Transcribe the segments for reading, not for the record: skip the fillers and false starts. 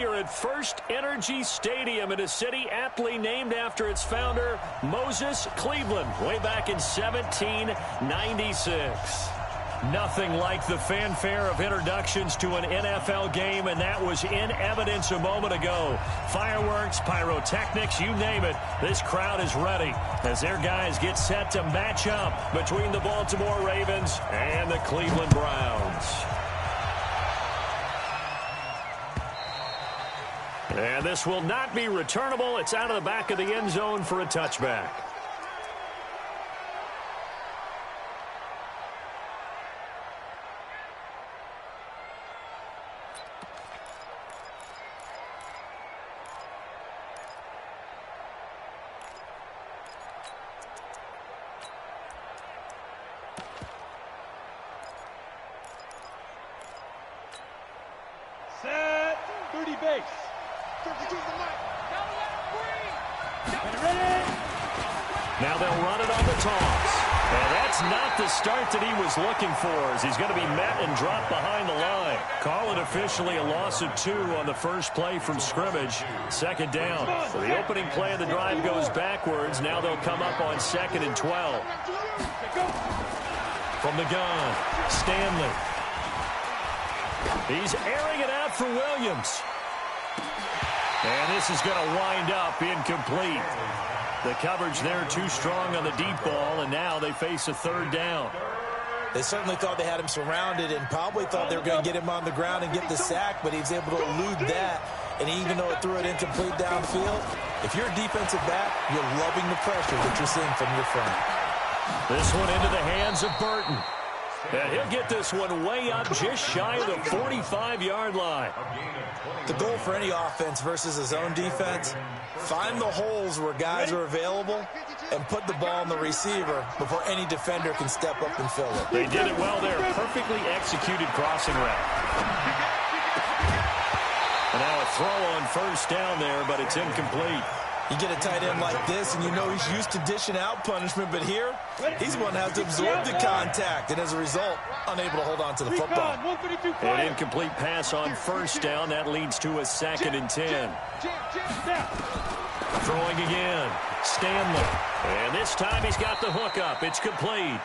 Here at First Energy Stadium in a city aptly named after its founder, Moses Cleveland, way back in 1796. Nothing like the fanfare of introductions to an NFL game, and that was in evidence a moment ago. Fireworks, pyrotechnics, you name it. This crowd is ready as their guys get set to match up between the Baltimore Ravens and the Cleveland Browns. And this will not be returnable. It's out of the back of the end zone for a touchback. Set. 30 base. Now they'll run it on the toss. And that's not the start that he was looking for, as he's going to be met and dropped behind the line. Call it officially a loss of 2 on the first play from scrimmage. Second down. So the opening play of the drive goes backwards. Now they'll come up on 2nd and 12. From the gun, Stanley. He's airing it out for Williams. And this is going to wind up incomplete. The coverage there too strong on the deep ball, and now they face a third down. They certainly thought they had him surrounded and probably thought they were going to get him on the ground and get the sack, but he was able to elude that. And even though it threw it incomplete downfield, if you're a defensive back, you're loving the pressure that you're seeing from your front. This one into the hands of Burton. And he'll get this one way up just shy of the 45-yard line. The goal for any offense versus his own defense, find the holes where guys are available and put the ball on the receiver before any defender can step up and fill it. They did it well there. Perfectly executed crossing route. And now a throw on first down there, but it's incomplete. You get a tight end like this, and you know he's used to dishing out punishment, but here, he's the one that has to absorb the contact, and as a result, unable to hold on to the football. An incomplete pass on first down. That leads to a 2nd and 10. Throwing again. Stanley. And this time he's got the hook up. It's complete.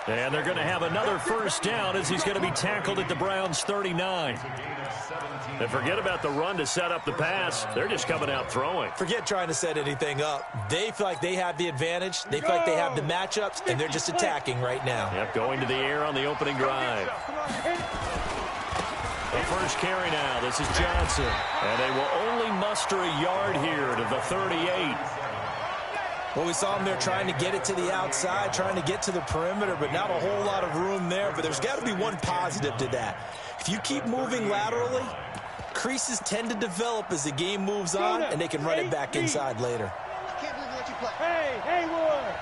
And they're going to have another first down as he's going to be tackled at the Browns' 39. And forget about the run to set up the pass. They're just coming out throwing. Forget trying to set anything up. They feel like they have the advantage. They feel like they have the matchups, and they're just attacking right now. Yep, going to the air on the opening drive. The first carry now. This is Johnson. And they will only muster a yard here to the 38. Well, we saw him there trying to get it to the outside, trying to get to the perimeter, but not a whole lot of room there. But there's got to be one positive to that. If you keep moving laterally, creases tend to develop as the game moves on, and they can run it back inside later. Hey, Haywood!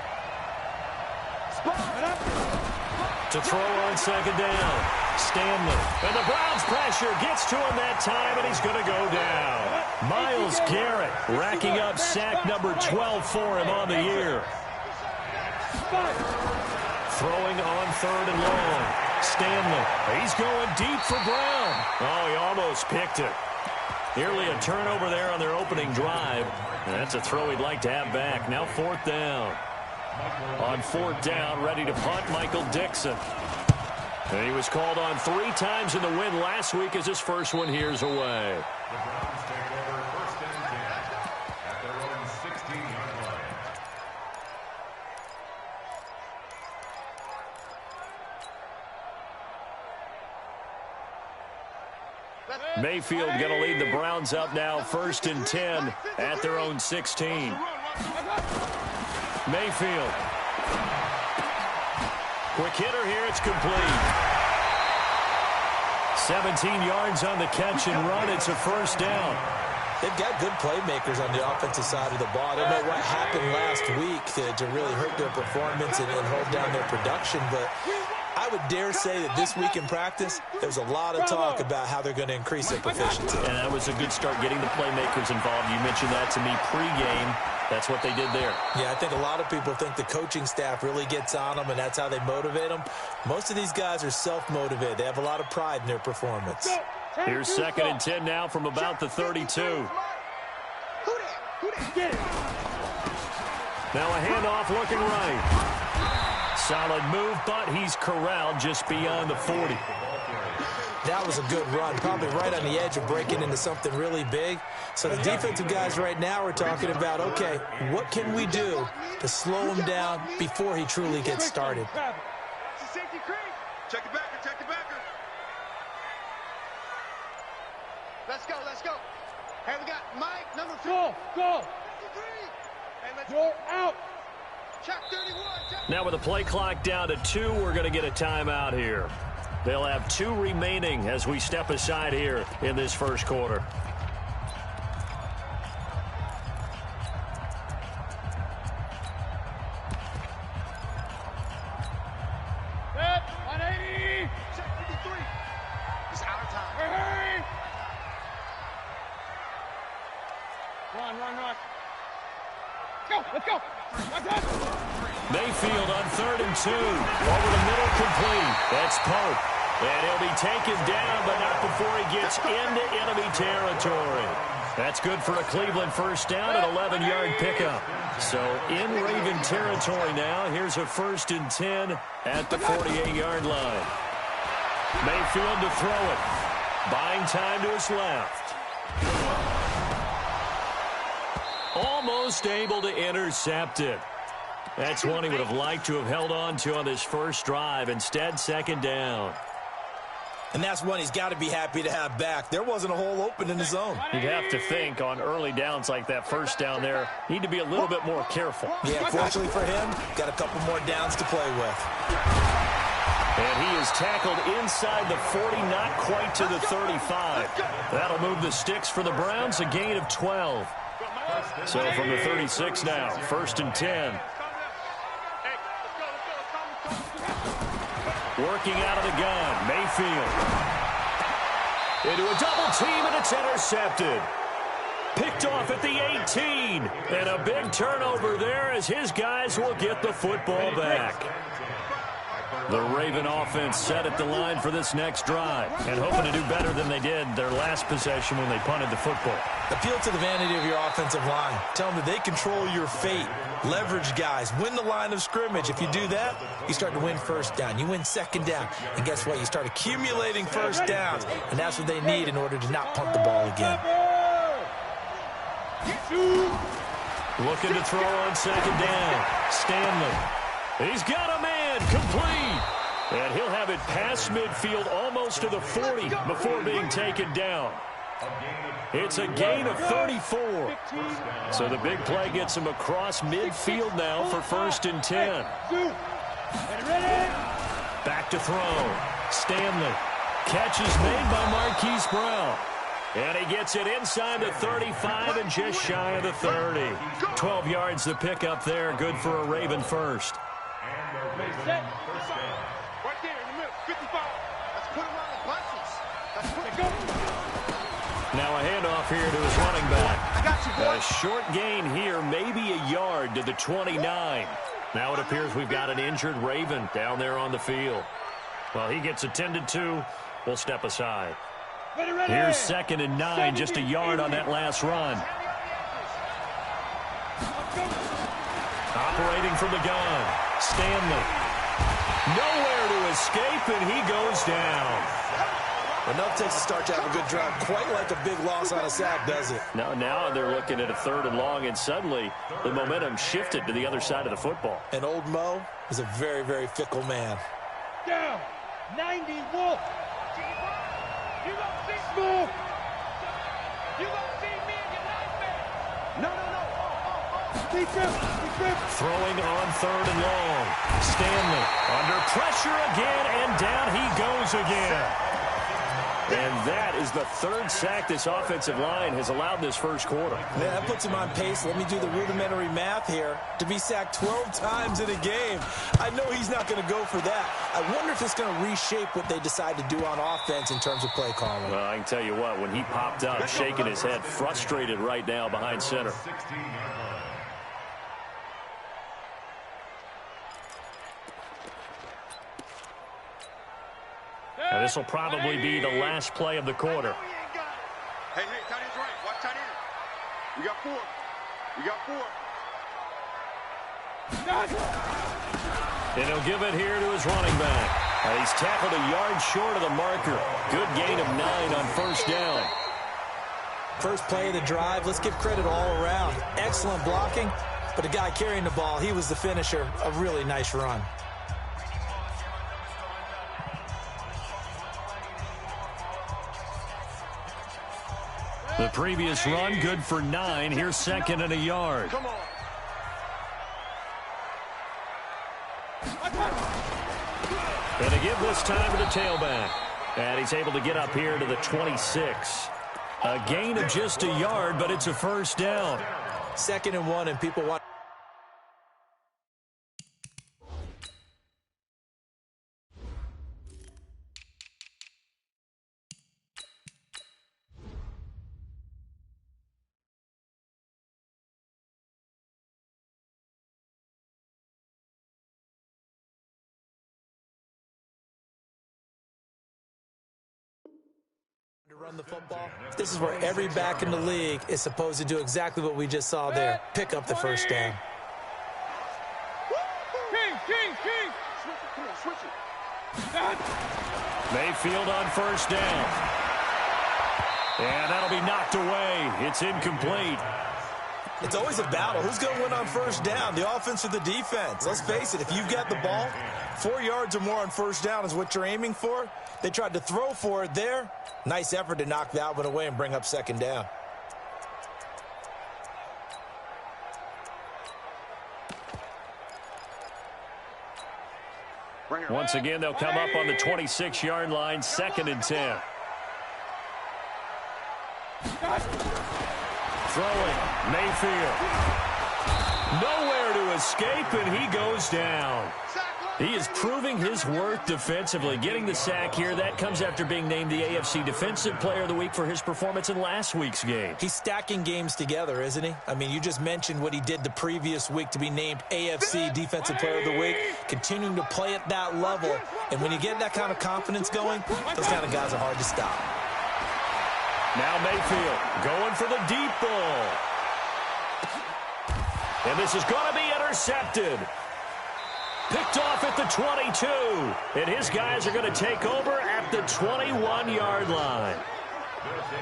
To throw on second down, Stanley. And the Browns pressure gets to him that time, and he's going to go down. Myles Garrett racking up sack number 12 for him on the year. Throwing on 3rd and long. Stanley. He's going deep for Brown. Oh, he almost picked it. Nearly a turnover there on their opening drive. And that's a throw he'd like to have back. Now 4th down. On 4th down, ready to punt, Michael Dixon. And he was called on 3 times in the win last week as his first one here's away. Mayfield going to lead the Browns up now, 1st and 10 at their own 16. Mayfield. Quick hitter here, it's complete. 17 yards on the catch and run. It's a first down. They've got good playmakers on the offensive side of the ball. I don't know what happened last week to really hurt their performance and hold down their production, but I would dare say that this week in practice, there's a lot of talk about how they're going to increase their proficiency. And that was a good start getting the playmakers involved. You mentioned that to me pregame. That's what they did there. Yeah, I think a lot of people think the coaching staff really gets on them, and that's how they motivate them. Most of these guys are self-motivated. They have a lot of pride in their performance. Here's 2nd and 10 now from about the 32. Now a handoff looking right. Solid move, but he's corralled just beyond the 40. That was a good run, probably right on the edge of breaking into something really big. So the defensive guys right now are talking about, okay, what can we do to slow him down before he truly gets started? Check the backer, check the backer. Let's go, let's go. Hey, we got Mike, number 2. Go. You're out. Check 31. Now with the play clock down to 2, we're going to get a timeout here. They'll have 2 remaining as we step aside here in this first quarter. Set, 180. Check 53. It's our time. Hurry. Run. Let's go. Mayfield on 3rd and 2. Over the middle, complete. That's Pope. And he'll be taken down, but not before he gets into enemy territory. That's good for a Cleveland first down, an 11-yard pickup. So in Raven territory now, here's a 1st and 10 at the 48-yard line. Mayfield to throw it. Buying time to his left. Almost able to intercept it. That's one he would have liked to have held on to on this first drive. Instead, 2nd down. And that's one he's got to be happy to have back. There wasn't a hole open in the zone. You'd have to think on early downs like that first down there, need to be a little bit more careful. Yeah, fortunately for him, got a couple more downs to play with. And he is tackled inside the 40, not quite to the 35. That'll move the sticks for the Browns, a gain of 12. So from the 36 now, 1st and 10. Working out of the gun, Mayfield. Into a double team, and it's intercepted. Picked off at the 18. And a big turnover there as his guys will get the football back. The Raven offense set at the line for this next drive and hoping to do better than they did their last possession when they punted the football. Appeal to the vanity of your offensive line. Tell them that they control your fate. Leverage guys. Win the line of scrimmage. If you do that, you start to win first down. You win 2nd down. And guess what? You start accumulating first downs. And that's what they need in order to not punt the ball again. Looking to throw on 2nd down. Stanley. He's got a man. Complete. And he'll have it past midfield almost to the 40 before being taken down. It's a gain of 34. So the big play gets him across midfield now for 1st and 10. Back to throw. Stanley. Catch is made by Marquise Brown. And he gets it inside the 35 and just shy of the 30. 12 yards the pickup there. Good for a Raven first. Right there in the middle, 55. Let's put him on the buses. Let's put it. Go. Now a handoff here to his running back. I got you, boy. A short gain here, maybe a yard to the 29. Now it appears we've got an injured Raven down there on the field. Well, he gets attended to. We'll step aside. Here's 2nd and 9, just a yard on that last run. Operating from the gun, Stanley. Nowhere to escape, and he goes down. Enough takes to start to have a good drive. Quite like a big loss on a sack, does it? Now they're looking at a 3rd and long, and suddenly the momentum shifted to the other side of the football. And old Mo is a very, very fickle man. Down. 90 Wolf. You gonna see Wolf. You gonna see me in your nightmare. No. Keep him. Throwing on 3rd and long. Stanley under pressure again, and down he goes again. And that is the 3rd sack this offensive line has allowed this first quarter. Man, that puts him on pace. Let me do the rudimentary math here. To be sacked 12 times in a game, I know he's not going to go for that. I wonder if it's going to reshape what they decide to do on offense in terms of play calling. Well, I can tell you what, when he popped up, shaking his head, frustrated right now behind center. And This will probably be the last play of the quarter. Hey, tight end's right. Watch tight end. We got 4. We got 4. And he'll give it here to his running back. He's tackled a yard short of the marker. Good gain of 9 on first down. First play of the drive. Let's give credit all around. Excellent blocking, but the guy carrying the ball, he was the finisher. A really nice run. The previous run, good for 9. Here's second and a yard. Come on. And to give this time to the tailback. And he's able to get up here to the 26. A gain of just a yard, but it's a first down. 2nd and 1, and people want... to run the football. This is where every back in the league is supposed to do exactly what we just saw there. Pick up the first down. King. Switch it. Mayfield on first down. And that'll be knocked away. It's incomplete. It's always a battle. Who's going to win on first down, the offense or the defense? Let's face it, if you've got the ball, 4 yards or more on first down is what you're aiming for. They tried to throw for it there. Nice effort to knock that one away and bring up second down. Once again, they'll come up on the 26-yard line, 2nd and 10. Throwing, Mayfield. Nowhere to escape, and he goes down. He is proving his worth defensively, getting the sack here. That comes after being named the AFC Defensive Player of the Week for his performance in last week's game. He's stacking games together, isn't he? I mean, you just mentioned what he did the previous week to be named AFC Defensive Player of the Week, continuing to play at that level. And when you get that kind of confidence going, those kind of guys are hard to stop. Now Mayfield going for the deep ball. And this is going to be intercepted. Picked off at the 22. And his guys are going to take over at the 21-yard line.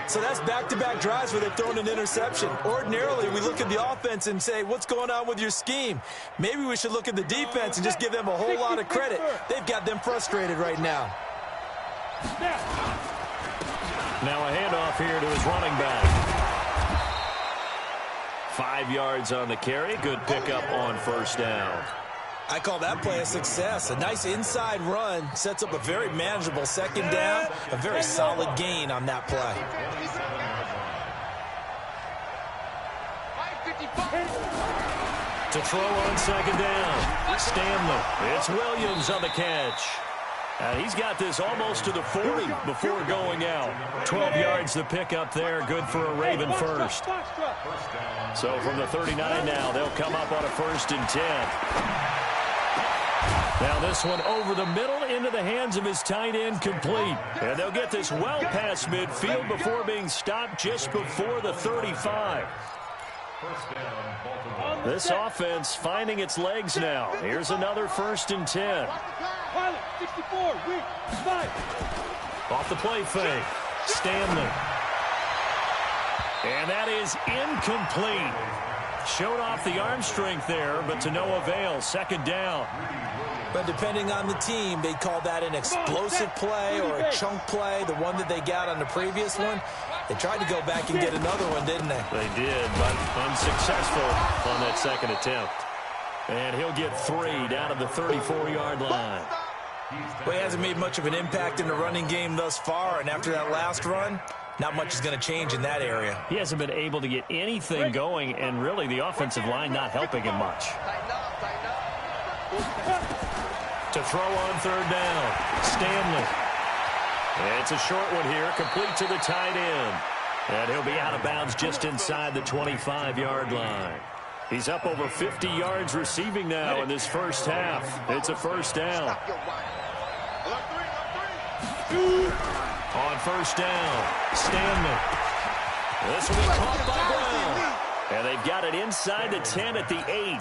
So that's back-to-back drives where they've thrown an interception. Ordinarily, we look at the offense and say, what's going on with your scheme? Maybe we should look at the defense and just give them a whole lot of credit. They've got them frustrated right now. Now a handoff here to his running back. 5 yards on the carry. Good pickup on first down. I call that play a success. A nice inside run sets up a very manageable second down. A very solid gain on that play. To throw on second down. Stanley. It's Williams on the catch. He's got this almost to the 40 before going out. 12 yards to pick up there. Good for a Raven first. So from the 39 now, they'll come up on a 1st and 10. Now this one over the middle into the hands of his tight end, complete. And they'll get this well past midfield before being stopped just before the 35. This offense finding its legs now. Here's another 1st and 10. Off the play fake. Stanley. And that is incomplete. Showed off the arm strength there, but to no avail. Second down. But depending on the team, they call that an explosive play or a chunk play, the one that they got on the previous one. They tried to go back and get another one, didn't they? They did, but unsuccessful on that second attempt. And he'll get 3 down to the 34-yard line. Well, he hasn't made much of an impact in the running game thus far, and after that last run, not much is going to change in that area. He hasn't been able to get anything going, and really the offensive line not helping him much. To throw on third down, Stanley. It's a short one here, complete to the tight end. And he'll be out of bounds just inside the 25-yard line. He's up over 50 yards receiving now in this first half. It's a first down. On first down, Stanley. This will be caught by Brown. And they've got it inside the 10 at the 8.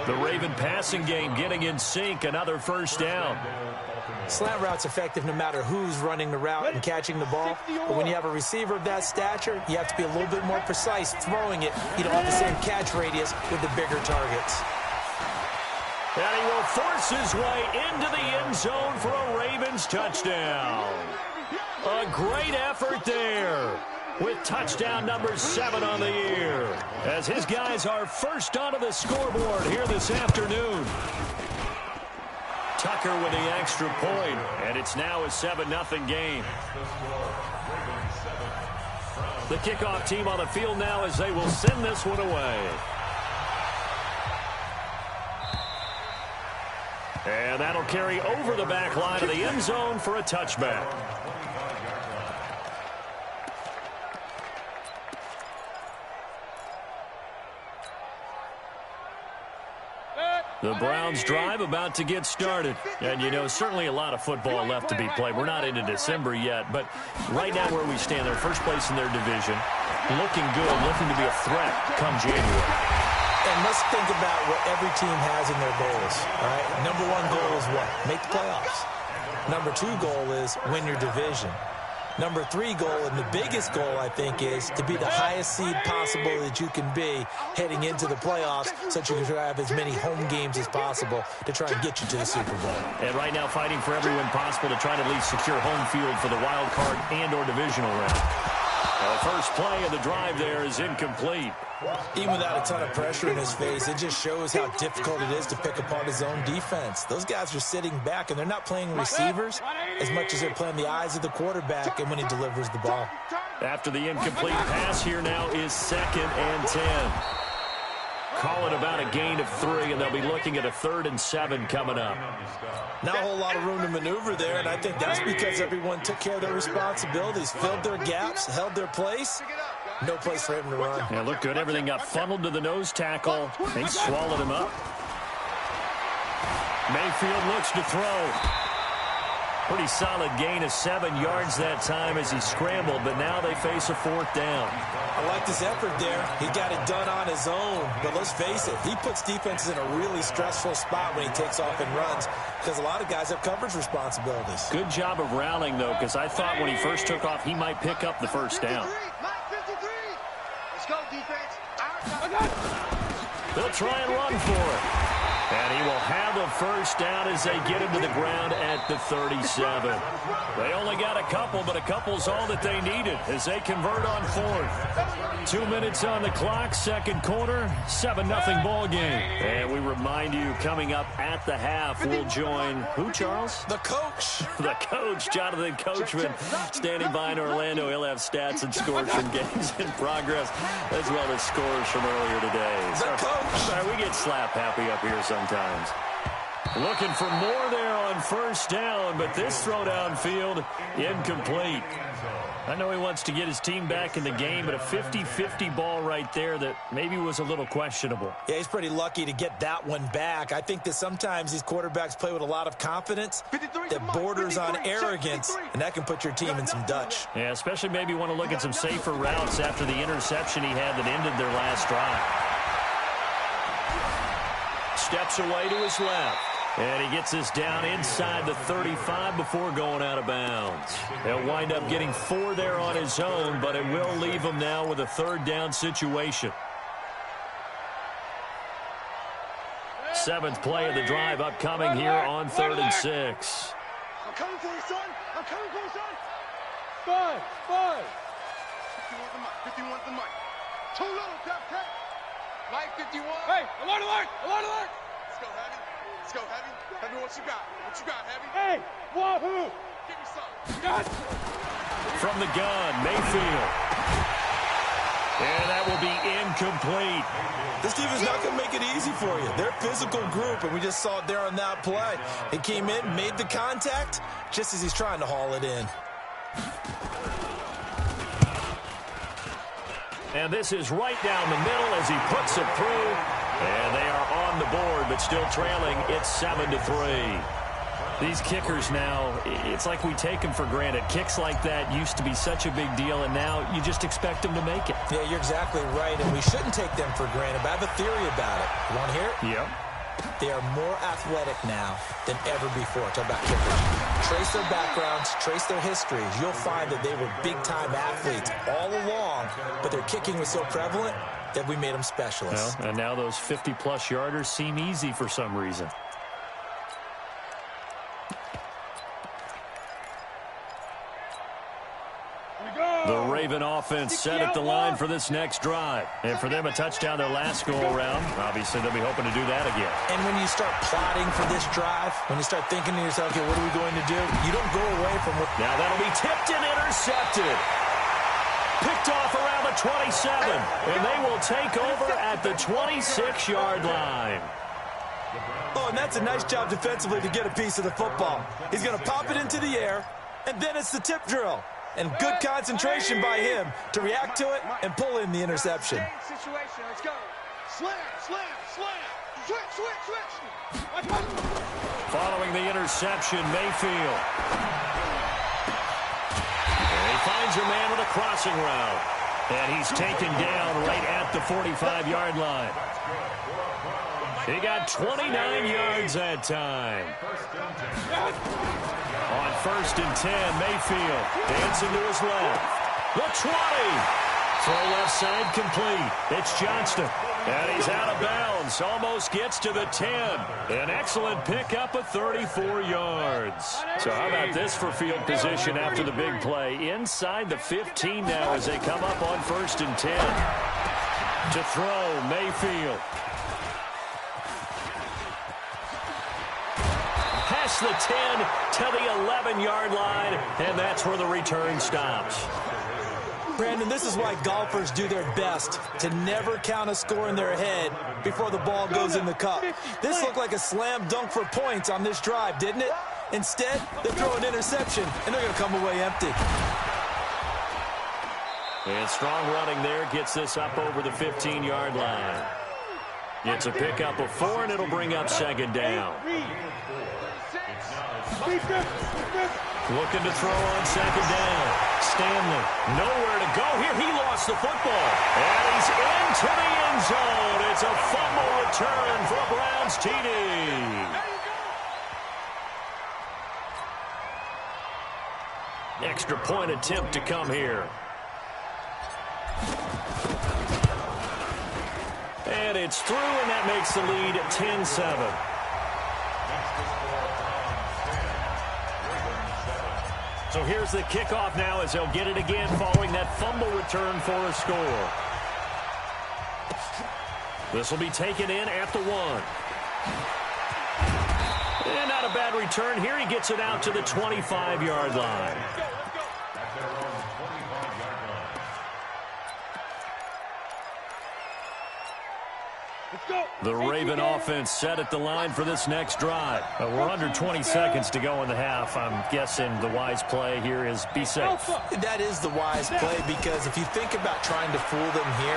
The Raven passing game getting in sync. Another first down. Slant route's effective no matter who's running the route and catching the ball. But when you have a receiver of that stature, you have to be a little bit more precise throwing it. You don't have the same catch radius with the bigger targets. And he will force his way into the end zone for a Ravens touchdown. A great effort there with touchdown number 7 on the year, as his guys are first onto the scoreboard here this afternoon. Tucker with the extra point, and it's now a 7-0 game. The kickoff team on the field now as they will send this one away. And that'll carry over the back line of the end zone for a touchback. The Browns drive about to get started. And, you know, certainly a lot of football left to be played. We're not into December yet, but right now where we stand, they're first place in their division. Looking good, looking to be a threat come January. And let's think about what every team has in their goals, all right? Number 1 goal is what? Make the playoffs. Number 2 goal is win your division. Number 3 goal, and the biggest goal, I think, is to be the highest seed possible that you can be heading into the playoffs so that you can have as many home games as possible to try and get you to the Super Bowl. And right now fighting for every win possible to try to at least secure home field for the wild card and or divisional round. The first play of the drive there is incomplete. Even without a ton of pressure in his face, it just shows how difficult it is to pick apart his own defense. Those guys are sitting back, and they're not playing receivers as much as they're playing the eyes of the quarterback and when he delivers the ball. After the incomplete pass here now is 2nd and 10. Call it about a gain of 3, and they'll be looking at a 3rd and 7 coming up. Not a whole lot of room to maneuver there, and I think that's because everyone took care of their responsibilities, filled their gaps, held their place. No place for him to run. Yeah, look good. Everything got funneled to the nose tackle. They swallowed him up. Mayfield looks to throw. Pretty solid gain of 7 yards that time as he scrambled, but now they face a 4th down. I like this effort there. He got it done on his own, but let's face it, he puts defenses in a really stressful spot when he takes off and runs because a lot of guys have coverage responsibilities. Good job of rallying, though, because I thought when he first took off, he might pick up the first down. Let's go, defense. They'll try and run for it. And he will have the first down as they get him to the ground at the 37. They only got a couple, but a couple's all that they needed as they convert on 4th. 2 minutes on the clock, 2nd quarter, 7-0 ball game. And we remind you, coming up at the half, we'll join who, Charles? The coach. The coach, Jonathan Coachman, standing by in Orlando. He'll have stats and scores from games in progress, as well as scores from earlier today. The coach. Sorry, we get slap happy up here sometimes. Looking for more there on first down, but this throw downfield, incomplete. I know he wants to get his team back in the game, but a 50-50 ball right there that maybe was a little questionable. Yeah, he's pretty lucky to get that one back. I think that sometimes these quarterbacks play with a lot of confidence that borders on arrogance, and that can put your team in some Dutch. Yeah, especially maybe want to look at some safer routes after the interception he had that ended their last drive. Steps away to his left. And he gets this down inside the 35 before going out of bounds. He'll wind up getting 4 there on his own, but it will leave him now with a 3rd down situation. 7th play of the drive upcoming here on 3rd and 6. I'm coming for you, son. I'm coming for you, son. 5. 51 the mic. Too little, Death Tech. Mike 51. Hey, alert, alert, alert, alert. Let's go, Heavy. Let's go, Heavy. Heavy, what you got? What you got, Heavy? Hey, wahoo. Give me some. Got. From the gun, Mayfield. And that will be incomplete. This defense is not going to make it easy for you. They're a physical group, and we just saw it there on that play. He came in, made the contact, just as he's trying to haul it in. And this is right down the middle as he puts it through. And they are on the board, but still trailing. It's 7-3. These kickers now, it's like we take them for granted. Kicks like that used to be such a big deal, and now you just expect them to make it. Yeah, you're exactly right, and we shouldn't take them for granted, but I have a theory about it. You want to hear it? Yep. They are more athletic now than ever before. Talk about kickers. Trace their backgrounds, trace their histories. You'll find that they were big-time athletes all along, but their kicking was so prevalent that we made them specialists. Well, and now those 50-plus yarders seem easy for some reason. The Raven offense set at the line for this next drive. And for them, a touchdown their last go-around. Obviously, they'll be hoping to do that again. And when you start plotting for this drive, when you start thinking to yourself, okay, what are we going to do? You don't go away from what... Now that'll be tipped and intercepted. Picked off around the 27. And they will take over at the 26-yard line. Oh, and that's a nice job defensively to get a piece of the football. He's going to pop it into the air, and then it's the tip drill. And good concentration by him to react to it and pull in the interception. Situation. Let's go. Slam, slam, slam. Switch, switch, switch. Following the interception, Mayfield. And he finds your man with a crossing route. And he's taken down right at the 45-yard line. He got 29 yards that time. On 1st and 10, Mayfield dancing to his left. The 20. Throw left side complete. It's Johnston. And he's out of bounds. Almost gets to the 10. An excellent pickup of 34 yards. So how about this for field position after the big play? Inside the 15 now as they come up on 1st and 10. To throw, Mayfield. Past the 10 to the 11-yard line, and that's where the return stops. Brandon, this is why golfers do their best to never count a score in their head before the ball goes in the cup. This looked like a slam dunk for points on this drive, didn't it? Instead, they throw an interception, and they're going to come away empty. And strong running there gets this up over the 15-yard line. It's a pickup of 4, and it'll bring up 2nd down. Looking to throw on 2nd down. Stanley, nowhere to go here. He lost the football. And he's into the end zone. It's a fumble return for a Browns TD. Extra point attempt to come here. And it's through, and that makes the lead 10-7. So here's the kickoff now as they'll get it again following that fumble return for a score. This will be taken in at the 1. And not a bad return here. He gets it out to the 25-yard line. The Raven offense set at the line for this next drive. We're under 20 seconds to go in the half. I'm guessing the wise play here is be safe. That is the wise play, because if you think about trying to fool them here,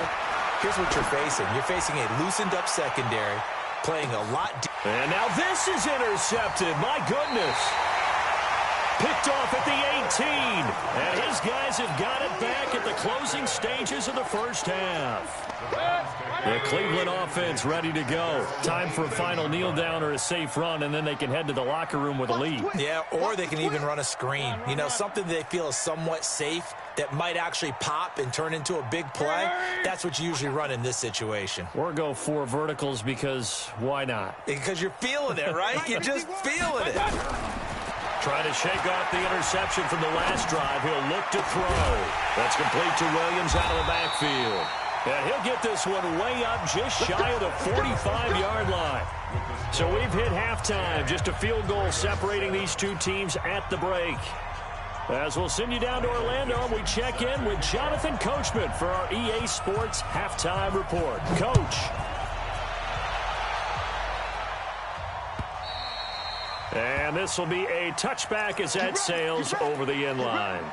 here's what you're facing. You're facing a loosened-up secondary, playing a lot deep. And now this is intercepted. My goodness. Picked off at the 18. And his guys have got it back at the closing stages of the first half. The Cleveland offense ready to go. Time for a final kneel down or a safe run, and then they can head to the locker room with a lead. Yeah, or they can even run a screen. You know, something they feel is somewhat safe that might actually pop and turn into a big play. That's what you usually run in this situation. Or go 4 verticals because why not? Because you're feeling it, right? You're just feeling it. Trying to shake off the interception from the last drive. He'll look to throw. That's complete to Williams out of the backfield. And he'll get this one way up just shy of the 45-yard line. So we've hit halftime. Just a field goal separating these two teams at the break. As we'll send you down to Orlando, we check in with Jonathan Coachman for our EA Sports Halftime Report. Coach. And this will be a touchback as that sails over the end line.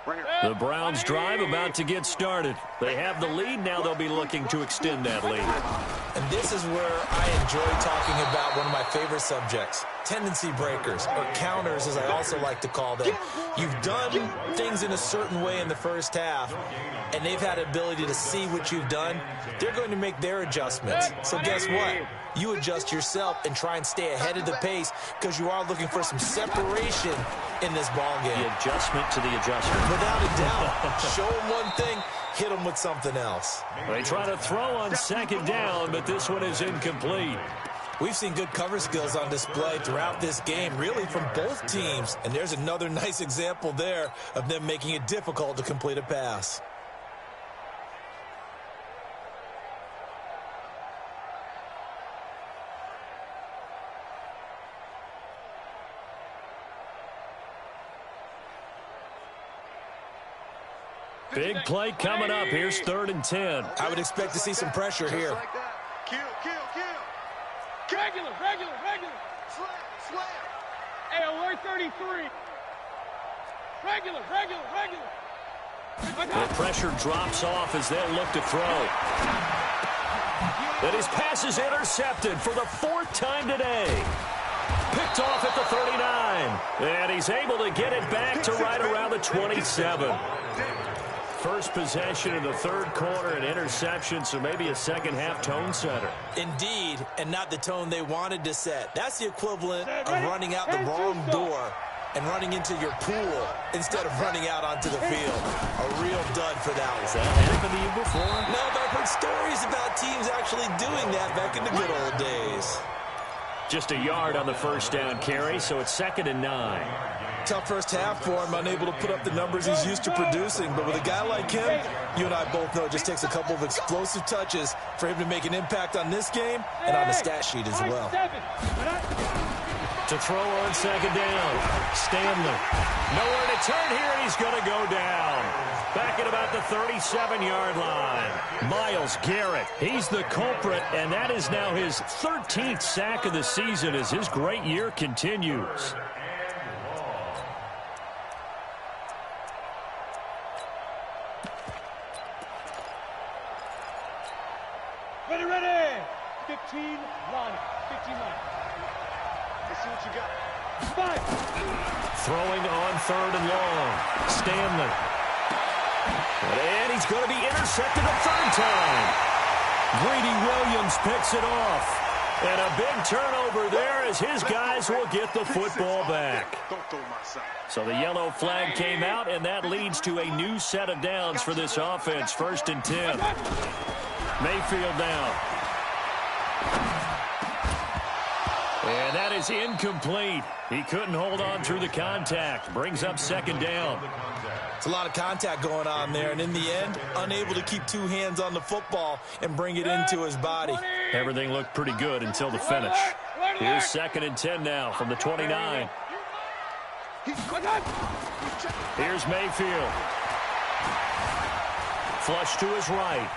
The Browns drive about to get started. They have the lead. Now they'll be looking to extend that lead. And this is where I enjoy talking about one of my favorite subjects, tendency breakers, or counters as I also like to call them. You've done things in a certain way in the first half, and they've had the ability to see what you've done. They're going to make their adjustments. So guess what? You adjust yourself and try and stay ahead of the pace because you are looking for some separation in this ball game. The adjustment to the adjustment. Without a doubt. Show them one thing, hit them with something else. They try to throw on second down, but this one is incomplete. We've seen good cover skills on display throughout this game, really from both teams. And there's another nice example there of them making it difficult to complete a pass. Big play coming up. Here's 3rd and 10. I would expect to see some pressure here. Like that. Kill. Regular. Slam. Hey, alert 33. Regular. The pressure drops off as they'll look to throw. And his pass is intercepted for the 4th time today. Picked off at the 39. And he's able to get it back to right around the 27. First possession in the 3rd quarter, an interception, so maybe a second-half tone setter. Indeed, and not the tone they wanted to set. That's the equivalent of running out the wrong door and running into your pool instead of running out onto the field. A real dud for that one. Has that happened to you before? No, but I've heard stories about teams actually doing that back in the good old days. Just a yard on the first down carry, so it's 2nd and 9. Tough first half for him, unable to put up the numbers he's used to producing. But with a guy like him, you and I both know it just takes a couple of explosive touches for him to make an impact on this game and on the stat sheet as well. To throw on second down, Stanley. Nowhere to turn here, and he's going to go down. Back at about the 37-yard line. Myles Garrett, he's the culprit, and that is now his 13th sack of the season as his great year continues. Ready. 15 line. 15 line. Let's see what you got. 5. Throwing on 3rd and long. Stanley. And he's going to be intercepted a 3rd time. Greedy Williams picks it off. And a big turnover there as his guys will get the football back. So the yellow flag came out, and that leads to a new set of downs for this offense. 1st and 10. Mayfield down. And that is incomplete. He couldn't hold on through the contact. Brings up 2nd down. It's a lot of contact going on there, and in the end, unable to keep 2 hands on the football and bring it into his body. Everything looked pretty good until the finish. Here's 2nd and 10 now from the 29. Here's Mayfield. Flush to his right.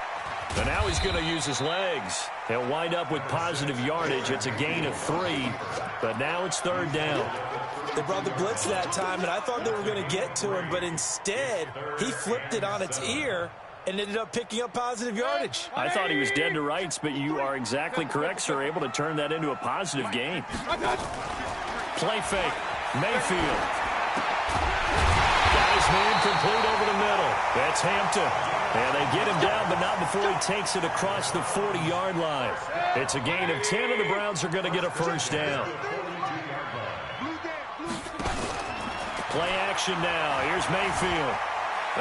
And now he's going to use his legs. He'll wind up with positive yardage. It's a gain of 3, but now it's 3rd down. They brought the blitz that time, and I thought they were going to get to him, but instead, he flipped it on its ear and ended up picking up positive yardage. I thought he was dead to rights, but you are exactly correct, sir. Able to turn that into a positive gain. Play fake. Mayfield. Got his man complete over the middle. That's Hampton. And they get him down, but not before he takes it across the 40-yard line. It's a gain of 10, and the Browns are going to get a 1st down. Play action now. Here's Mayfield.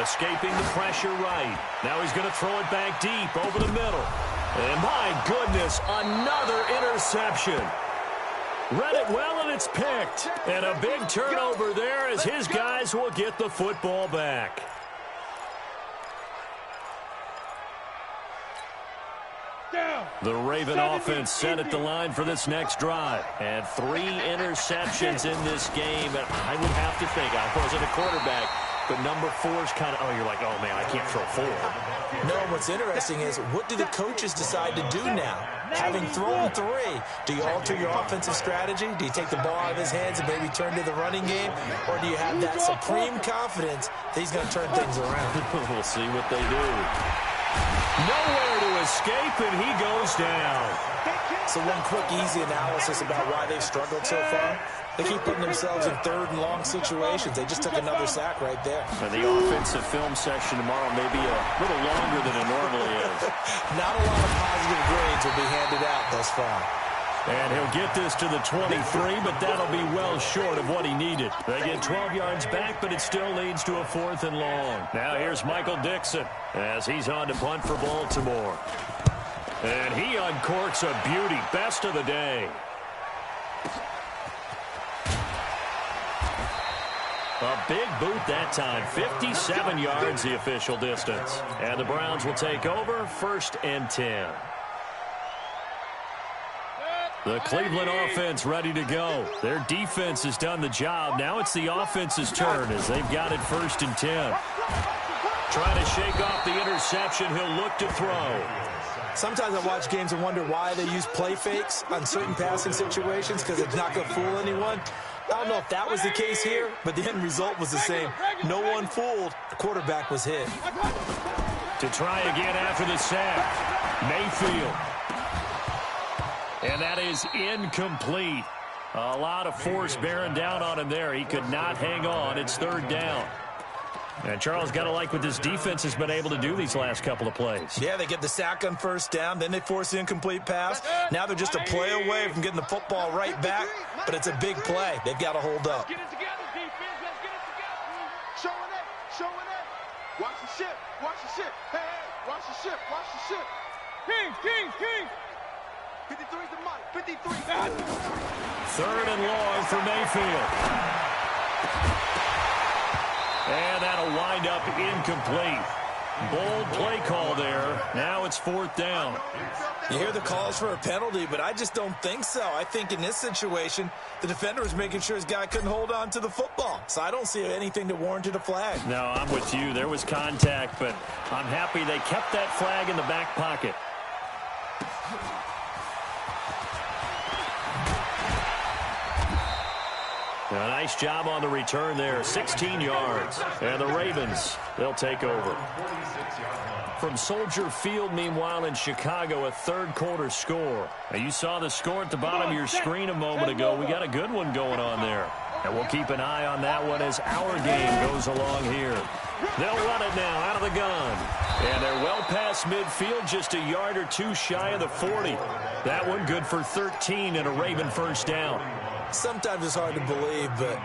Escaping the pressure right. Now he's going to throw it back deep over the middle. And my goodness, another interception. Read it well, and it's picked. And a big turnover there as his guys will get the football back. The Raven offense set at the line for this next drive. And 3 interceptions in this game. And I would have to think, I wasn't a quarterback, but number 4's kind of, oh, you're like, oh, man, I can't throw 4. No, what's interesting is what do the coaches decide to do now? Having thrown 3, do you alter your offensive strategy? Do you take the ball out of his hands and maybe turn to the running game? Or do you have that supreme confidence that he's going to turn things around? We'll see what they do. Nowhere to escape, and he goes down. So one quick, easy analysis about why they've struggled so far. They keep putting themselves in 3rd and long situations. They just took another sack right there. And the offensive film session tomorrow may be a little longer than it normally is. Not a lot of positive grades will be handed out thus far. And he'll get this to the 23, but that'll be well short of what he needed. They get 12 yards back, but it still leads to a 4th and long. Now here's Michael Dixon as he's on to punt for Baltimore. And he uncorks a beauty. Best of the day. A big boot that time. 57 yards the official distance. And the Browns will take over 1st and 10. The Cleveland offense ready to go. Their defense has done the job. Now it's the offense's turn as they've got it 1st and 10. Trying to shake off the interception. He'll look to throw. Sometimes I watch games and wonder why they use play fakes on certain passing situations because it's not going to fool anyone. I don't know if that was the case here, but the end result was the same. No one fooled. The quarterback was hit. To try again after the sack. Mayfield. And that is incomplete. A lot of force bearing down on him there. He could not hang on. It's 3rd down. And Charles got to like what this defense has been able to do these last couple of plays. Yeah, they get the sack on 1st down, then they force the incomplete pass. Now they're just a play away from getting the football right back, but it's a big play. They've got to hold up. Get it together, defense. Let's get it together. Showing it. Showing it. Watch the ship. Watch the ship. Hey, hey. Watch the ship. Watch the ship. King. 53's the money. 53. 3rd and long for Mayfield. And that'll wind up incomplete. Bold play call there. Now it's 4th down. You hear the calls for a penalty, but I just don't think so. I think in this situation, the defender was making sure his guy couldn't hold on to the football. So I don't see anything that warranted a flag. No, I'm with you. There was contact, but I'm happy they kept that flag in the back pocket. A nice job on the return there. 16 yards. And the Ravens, they'll take over. From Soldier Field, meanwhile, in Chicago, a 3rd quarter score. Now, you saw the score at the bottom of your screen a moment ago. We got a good one going on there. And we'll keep an eye on that one as our game goes along here. They'll run it now out of the gun. And they're well past midfield, just a yard or 2 shy of the 40. That one good for 13 and a Raven 1st down. Sometimes it's hard to believe, but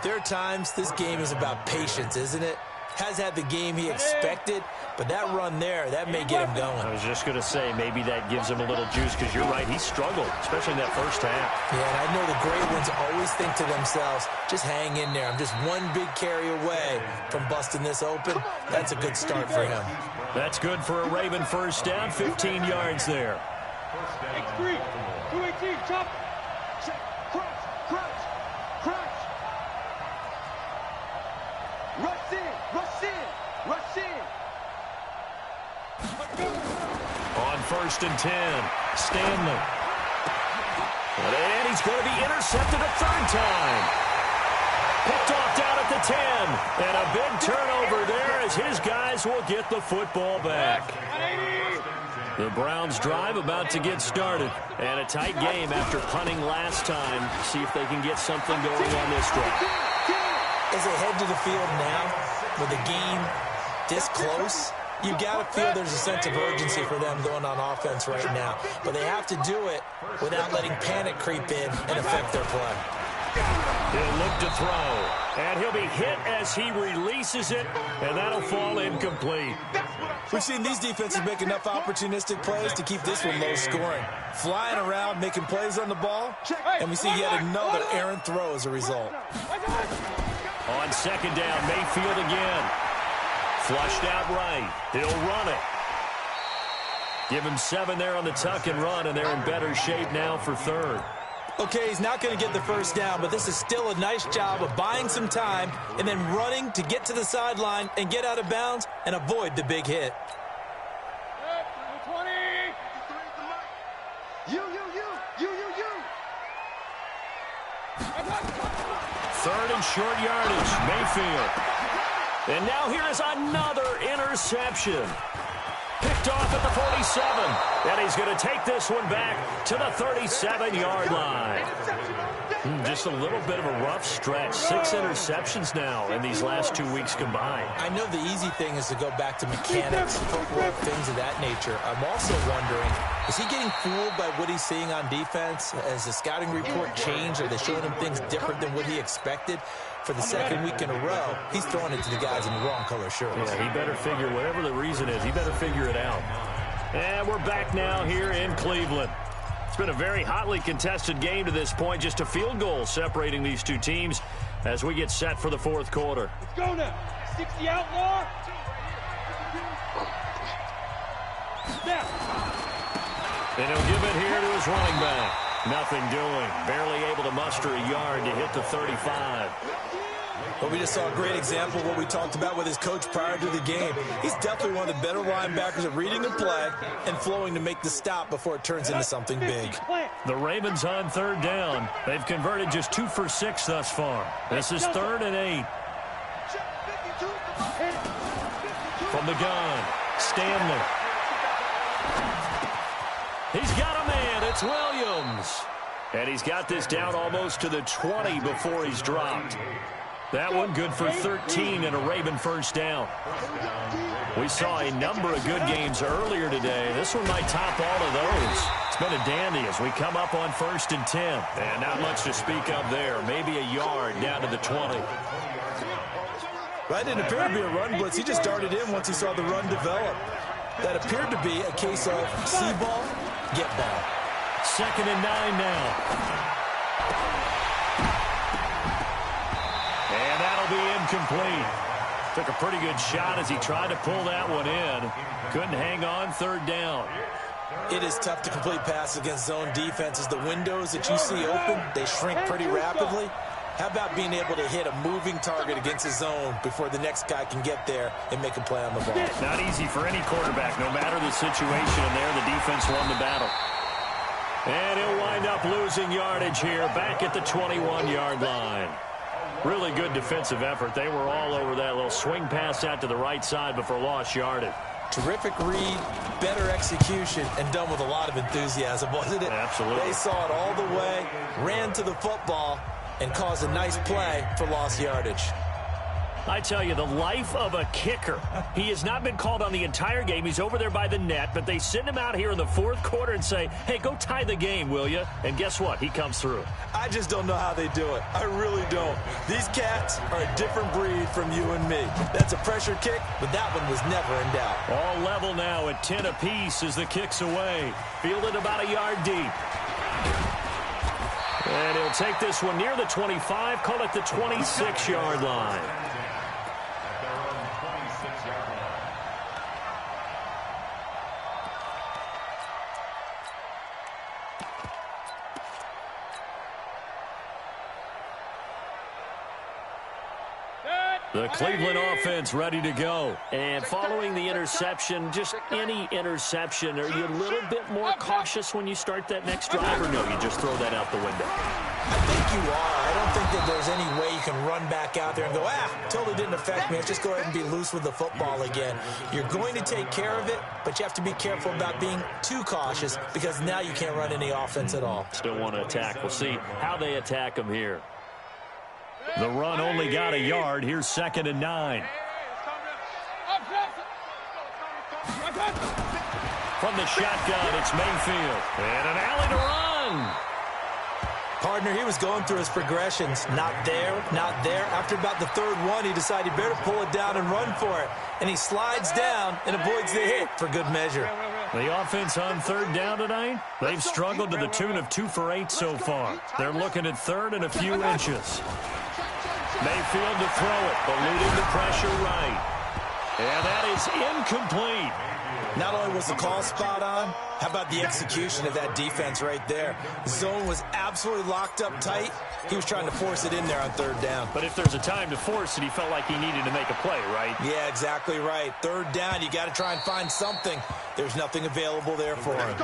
there are times this game is about patience, isn't it? Has had the game he expected, but that run there, that may get him going. I was just going to say, maybe that gives him a little juice, because you're right, he struggled, especially in that 1st half. Yeah, and I know the great ones always think to themselves, just hang in there. I'm just one big carry away from busting this open. That's a good start for him. That's good for a Raven 1st down, 15 yards there. X3, 218, chop. Crunch. Rush in. On 1st and 10, Stanley. And he's going to be intercepted a 3rd time. Picked off down at the 10. And a big turnover there as his guys will get the football back. The Browns drive about to get started. And a tight game after punting last time. See if they can get something going on this drive. As they head to the field now, with the game this close, you've got to feel there's a sense of urgency for them going on offense right now. But they have to do it without letting panic creep in and affect their play. He'll look to throw. And he'll be hit as he releases it. And that'll fall incomplete. We've seen these defenses make enough opportunistic plays to keep this one low scoring. Flying around, making plays on the ball. And we see yet another errant throw as a result. On 2nd down, Mayfield again. Flushed out right. He'll run it. Give him 7 there on the tuck and run, and they're in better shape now for 3rd. Okay, he's not going to get the first down, but this is still a nice job of buying some time and then running to get to the sideline and get out of bounds and avoid the big hit. Third and short yardage, Mayfield. And now here is another interception. Picked off at the 47. And he's going to take this one back to the 37-yard line. Just a little bit of a rough stretch. 6 interceptions now in these last 2 weeks combined. I know the easy thing is to go back to mechanics, footwork, things of that nature. I'm also wondering, is he getting fooled by what he's seeing on defense? Has the scouting report changed? Are they showing him things different than what he expected? For the second week in a row, he's throwing it to the guys in the wrong color shirts. Yeah, he better figure, whatever the reason is, he better figure it out. And we're back now here in Cleveland. It's been a very hotly contested game to this point. Just a field goal separating these two teams as we get set for the fourth quarter. Let's go now. 60 outlaw. Snap. And he'll give it here to his running back. Nothing doing. Barely able to muster a yard to hit the 35. Well, we just saw a great example of what we talked about with his coach prior to the game. He's definitely one of the better linebackers at reading a play and flowing to make the stop before it turns into something big. The Ravens on third down. They've converted just 2 for 6 thus far. This is 3rd and 8. From the gun, Stanley. He's got a man. It's Williams. And he's got this down almost to the 20 before he's dropped. That one good for 13 and a Raven first down. We saw a number of good games earlier today. This one might top all of those. It's been a dandy as we come up on 1st and 10. And not much to speak of there. Maybe a yard down to the 20. That didn't appear to be a run blitz. He just darted in once he saw the run develop. That appeared to be a case of see ball, get ball. 2nd and 9 now. And that'll be incomplete. Took a pretty good shot as he tried to pull that one in. Couldn't hang on 3rd down. It is tough to complete passes against zone defenses. The windows that you see open, they shrink pretty rapidly. How about being able to hit a moving target against a zone before the next guy can get there and make a play on the ball? Not easy for any quarterback. No matter the situation in there, the defense won the battle. And he'll wind up losing yardage here back at the 21-yard line. Really good defensive effort. They were all over that little swing pass out to the right side before lost yardage. Terrific read, better execution, and done with a lot of enthusiasm, wasn't it? Absolutely. They saw it all the way, ran to the football, and caused a nice play for lost yardage. I tell you, the life of a kicker. He has not been called on the entire game. He's over there by the net, but they send him out here in the 4th quarter and say, hey, go tie the game, will you? And guess what? He comes through. I just don't know how they do it. I really don't. These cats are a different breed from you and me. That's a pressure kick, but that one was never in doubt. All level now at 10 apiece as the kick's away. Fielded about a yard deep. And he'll take this one near the 25, call it the 26-yard line. The Cleveland offense ready to go. And following the interception, just any interception, are you a little bit more cautious when you start that next drive, or no, you just throw that out the window? I think you are. I don't think that there's any way you can run back out there and go, totally didn't affect me. Let's just go ahead and be loose with the football again. You're going to take care of it, but you have to be careful about being too cautious because now you can't run any offense at all. Still want to attack. We'll see how they attack them here. The run only got a yard. Here's 2nd and 9. From the shotgun, it's Mayfield. And an alley to run. Partner, he was going through his progressions. Not there, not there. After about the 3rd one, he decided he better pull it down and run for it. And he slides down and avoids the hit for good measure. The offense on 3rd down tonight, they've struggled to the tune of 2 for 8 so far. They're looking at 3rd and a few inches. Mayfield to throw it, eluding the pressure right. And that is incomplete. Not only was the call spot on, how about the execution of that defense right there? Zone was absolutely locked up tight. He was trying to force it in there on third down. But if there's a time to force it, he felt like he needed to make a play, right? Yeah, exactly right. Third down, you got to try and find something. There's nothing available there for him.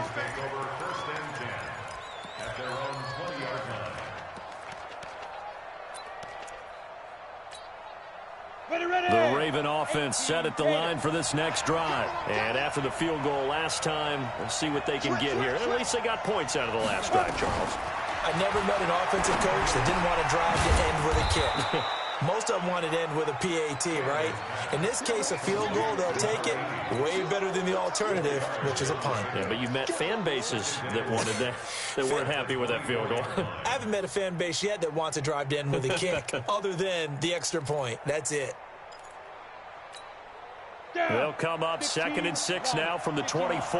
The Raven offense set at the line for this next drive. And after the field goal last time, we'll see what they can get here. At least they got points out of the last drive, Charles. I never met an offensive coach that didn't want to drive to end with a kick. Most of them wanted to end with a PAT, right? In this case, a field goal, they'll take it. Way better than the alternative, which is a punt. Yeah, but you've met fan bases that wanted that weren't happy with that field goal. I haven't met a fan base yet that wants to drive to end with a kick, other than the extra point. That's it. They'll come up 2nd and 6 now from the 24.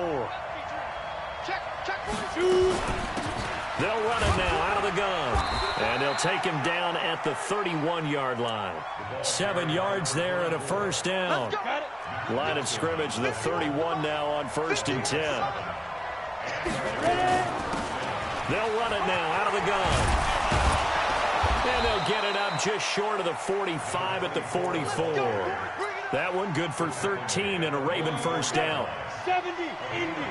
They'll run it now out of the gun. And they'll take him down at the 31-yard line. 7 yards there and a first down. Line of scrimmage, the 31 now on 1st and 10. They'll run it now out of the gun. And they'll get it up just short of the 45 at the 44. That one good for 13 and a Raven first down. 70, Indy.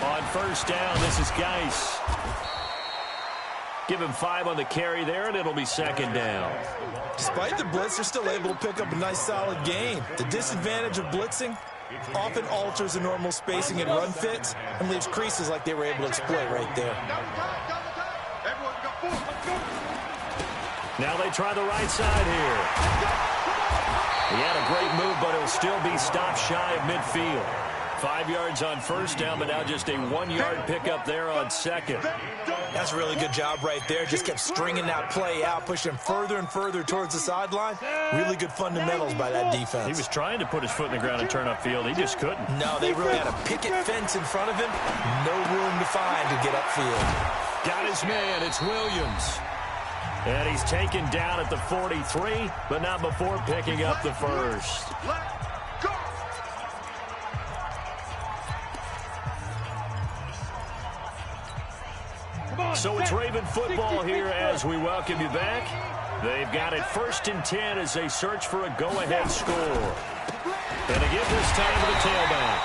On first down, this is Geis. Give him 5 on the carry there, and it'll be 2nd down. Despite the blitz, they're still able to pick up a nice, solid gain. The disadvantage of blitzing often alters the normal spacing and run fits and leaves creases like they were able to exploit right there. Now they try the right side here. He had a great move, but he'll still be stopped shy of midfield. 5 yards on first down, but now just a 1-yard pickup there on 2nd. That's a really good job right there. Just kept stringing that play out, pushing him further and further towards the sideline. Really good fundamentals by that defense. He was trying to put his foot in the ground and turn upfield. He just couldn't. No, they really had a picket fence in front of him. No room to find to get upfield. Got his man. It's Williams. And he's taken down at the 43, but not before picking up the first. So it's Raven football here as we welcome you back. They've got it 1st and 10 as they search for a go-ahead score. And again this time to the tailback.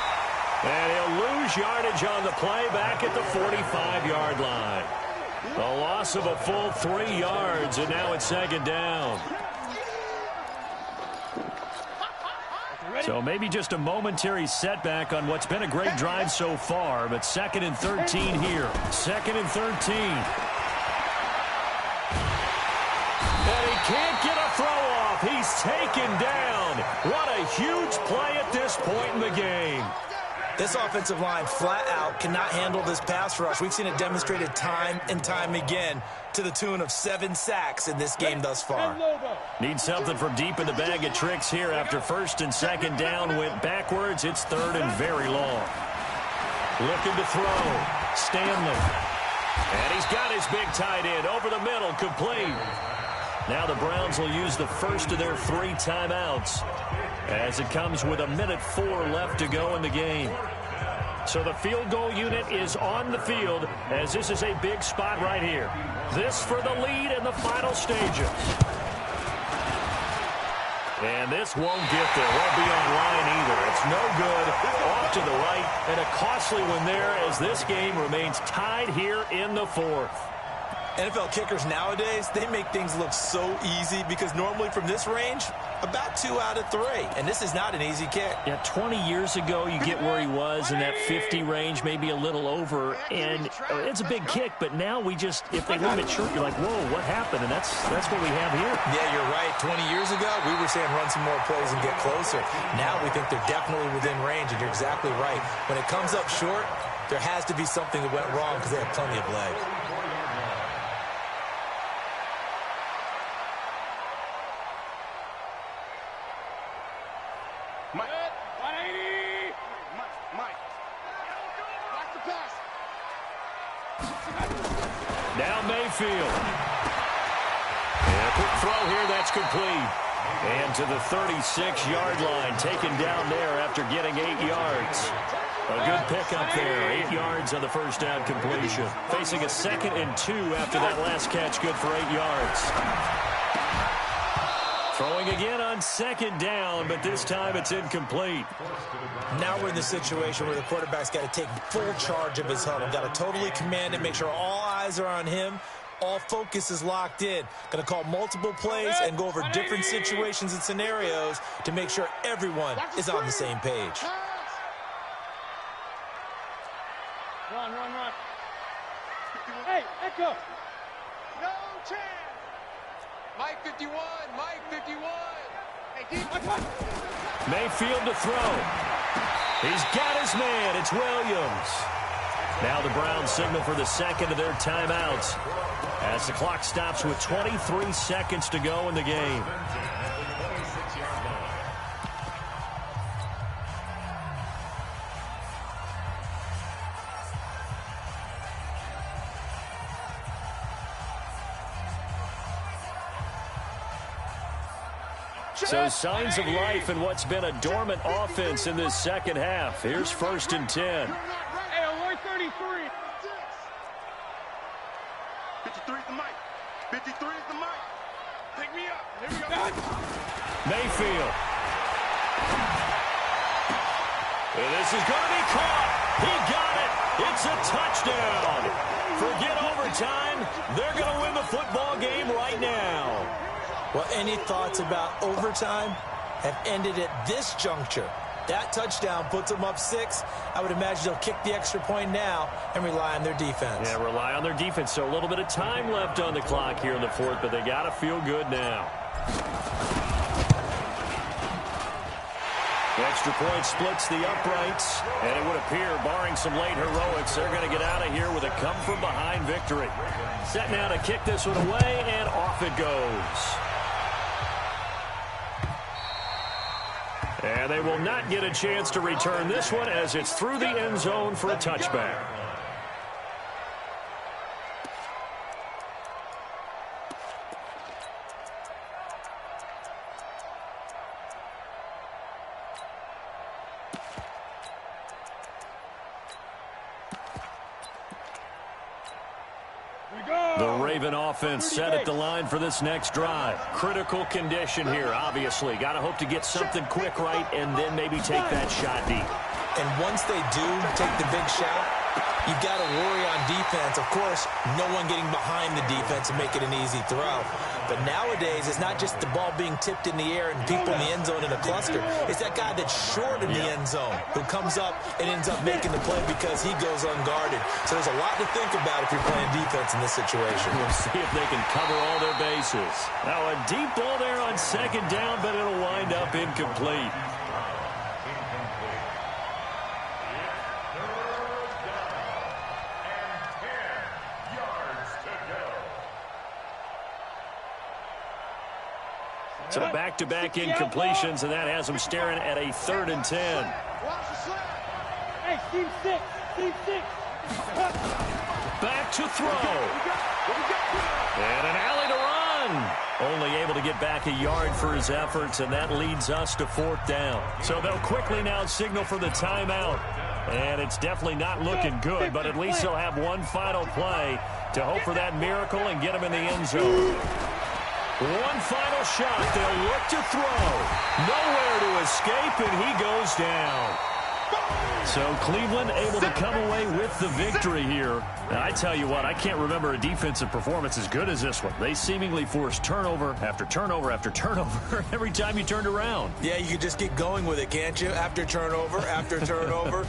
And he'll lose yardage on the play back at the 45-yard line. A loss of a full 3 yards, and now it's 2nd down. So maybe just a momentary setback on what's been a great drive so far, but 2nd and 13 here. 2nd and 13. And he can't get a throw off. He's taken down. What a huge play at this point in the game. This offensive line flat out cannot handle this pass rush. We've seen it demonstrated time and time again to the tune of 7 sacks in this game thus far. Need something from deep in the bag of tricks here after 1st and 2nd down went backwards. It's 3rd and very long. Looking to throw. Stanley. And he's got his big tight end over the middle, complete. Now the Browns will use the first of their 3 timeouts as it comes with 1:04 left to go in the game. So the field goal unit is on the field as this is a big spot right here. This for the lead in the final stages. And this won't get there. Won't be on line either. It's no good. Off to the right. And a costly one there as this game remains tied here in the 4th. NFL kickers nowadays, they make things look so easy because normally from this range, about 2 out of 3. And this is not an easy kick. Yeah, 20 years ago, you get where he was in that 50 range, maybe a little over. And it's a big kick, but now we just, if they leave it short, you're like, whoa, what happened? And that's what we have here. Yeah, you're right. 20 years ago, we were saying run some more plays and get closer. Now we think they're definitely within range, and you're exactly right. When it comes up short, there has to be something that went wrong because they have plenty of legs. Mike. 180. Mike. Watch the pass. Now Mayfield. And Quick throw here, that's complete. And to the 36-yard line, taken down there after getting 8 yards. A good pickup there, 8 yards on the first down completion. Facing a 2nd and 2 after that last catch, good for 8 yards. Throwing again on 2nd down, but this time it's incomplete. Now we're in the situation where the quarterback's got to take full charge of his huddle. Got to totally command it, make sure all eyes are on him. All focus is locked in. Going to call multiple plays and go over different situations and scenarios to make sure everyone is on the same page. Run. Hey, Echo. No chance. Mike 51. Mike 51. Hey, keep. Mayfield to throw. He's got his man. It's Williams. Now the Browns signal for the second of their timeouts as the clock stops with 23 seconds to go in the game. So signs of life in what's been a dormant offense in this second half. Here's 1st and 10. Hey, on 133. 53 is the mic. 53 is the mic. Pick me up. Here we go. Mayfield. And this is going to be caught. He got it. It's a touchdown. Forget overtime. They're going to win the football game right now. Well, any thoughts about overtime have ended at this juncture. That touchdown puts them up 6. I would imagine they'll kick the extra point now and rely on their defense. Yeah, rely on their defense. So a little bit of time left on the clock here in the 4th, but they got to feel good now. The extra point splits the uprights, and it would appear, barring some late heroics, they're going to get out of here with a come-from-behind victory. Set now to kick this one away, and off it goes. And they will not get a chance to return this one as it's through the end zone for a touchback. The Raven offense set at the line for this next drive. Critical condition here, obviously. Got to hope to get something quick right and then maybe take that shot deep. And once they do take the big shot, you've got to worry on defense. Of course, no one getting behind the defense and make it an easy throw. But nowadays, it's not just the ball being tipped in the air and people in the end zone in a cluster. It's that guy that's short in the end zone who comes up and ends up making the play because he goes unguarded. So there's a lot to think about if you're playing defense in this situation. We'll see if they can cover all their bases. Now a deep ball there on 2nd down, but it'll wind up incomplete. So back-to-back incompletions, and that has them staring at a 3rd and 10. Hey, team 6. Team 6. Back to throw. And an alley to run. Only able to get back a yard for his efforts, and that leads us to 4th down. So they'll quickly now signal for the timeout. And it's definitely not looking good, but at least they'll have one final play to hope for that miracle and get him in the end zone. One final shot. They'll look to throw. Nowhere to escape, and he goes down. So Cleveland able to come away with the victory here. Now, I tell you what, I can't remember a defensive performance as good as this one. They seemingly forced turnover after turnover after turnover every time you turned around. Yeah, you could just get going with it, can't you? After turnover, after turnover.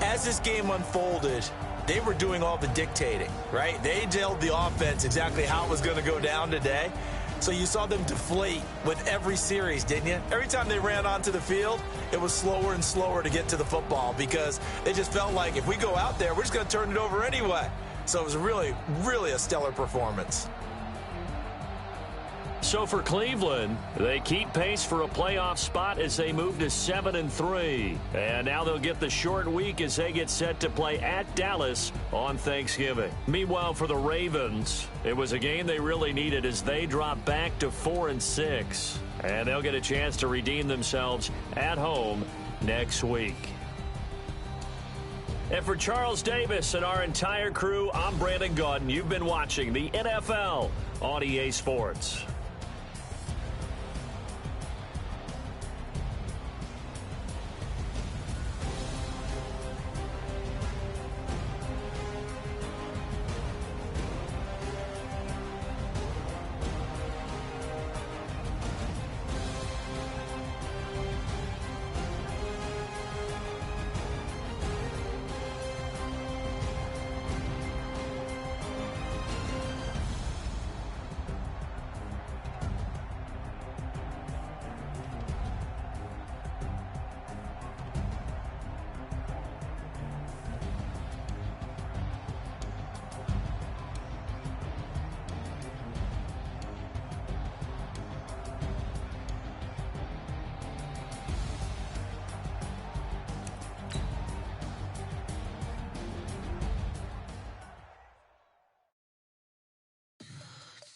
As this game unfolded, they were doing all the dictating, right? They told the offense exactly how it was going to go down today. So you saw them deflate with every series, didn't you? Every time they ran onto the field, it was slower and slower to get to the football because they just felt like if we go out there, we're just going to turn it over anyway. So it was really, really a stellar performance. So for Cleveland, they keep pace for a playoff spot as they move to 7-3. And now they'll get the short week as they get set to play at Dallas on Thanksgiving. Meanwhile, for the Ravens, it was a game they really needed as they drop back to 4-6. And they'll get a chance to redeem themselves at home next week. And for Charles Davis and our entire crew, I'm Brandon Gaudin. You've been watching the NFL on EA Sports.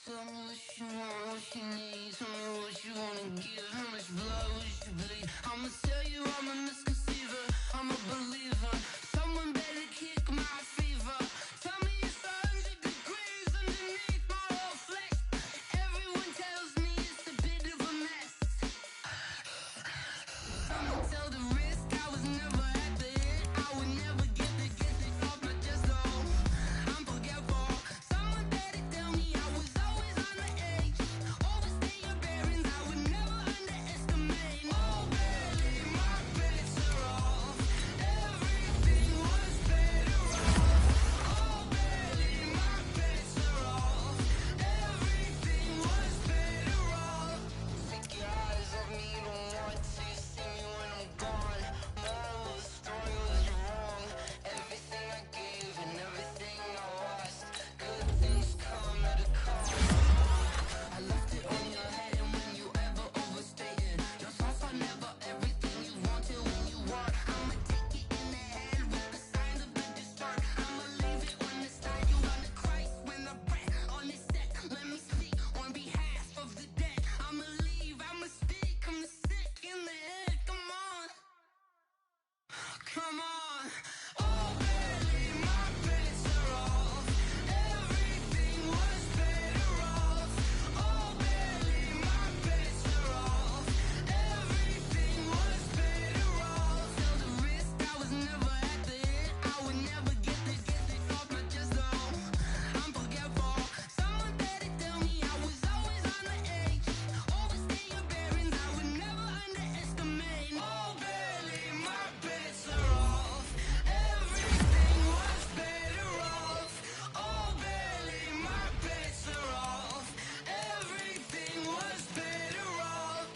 Tell me what you want, what you need. Tell me what you wanna give. How much blood would you bleed? I'ma tell you I'm a misconceiver. I'm a believer. Someone better kick my fever. Tell me it's 100 degrees underneath my whole flesh. Everyone tells me it's a bit of a mess. Someone tell the risk I was never at the end. I would never get it off my chest. Oh, I'm forgetful. Someone better tell me I was always on the edge. Overstay your bearings, I would never underestimate. Oh, barely, my bets are off. Everything was better off. Oh, barely, my bets are off. Everything was better off. Take your eyes off me, you don't want to see me when I'm gone. Moral of the story was wrong. Everything I gave and everything I lost. Good things come at a cost. I left it on your head, and when you ever overstay it, your thoughts are never everything you wanted when you want. I'ma take it in the head with the signs of the distort. I'ma leave it on the side. You wanna Christ when I breath on this set. Let me speak on behalf of the dead. I'ma leave, I'ma speak. I'm the sick in the head. Come on, come on. Oh, barely, my bets are off. Everything was better off. Oh, barely, my bets are off. Everything was better off. Tell the risk I was never at the end. I would never get it off my chest. Oh, I'm forgetful. Someone better tell me I was always on the edge. Overstay your bearings, I would never underestimate. Oh, barely, my bets are off. Everything was better off. Oh, barely, my bets are off. Everything was better off.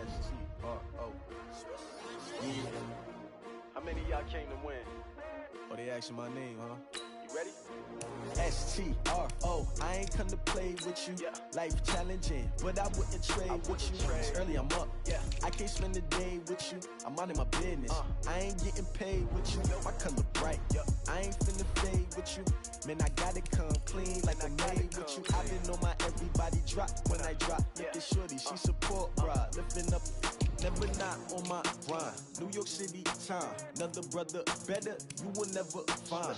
S-T-R-O. Yeah. How many of y'all came to win? Oh, they asking my name, huh? You ready? S-T-R-O. I ain't come to play with you. Yeah. Life challenging, but I wouldn't trade with you. It's early, I'm up. Yeah. I can't spend the day with you. I'm minding my business. I ain't getting paid with you. My color bright. Yeah. I ain't finna fade with you. Man, I gotta come clean like I'm made with you. I've been on my everybody drop when I drop. Look at shorty, she support, bruh. Lifting up, never not on my grind. New York City time. Another brother better, you will never find.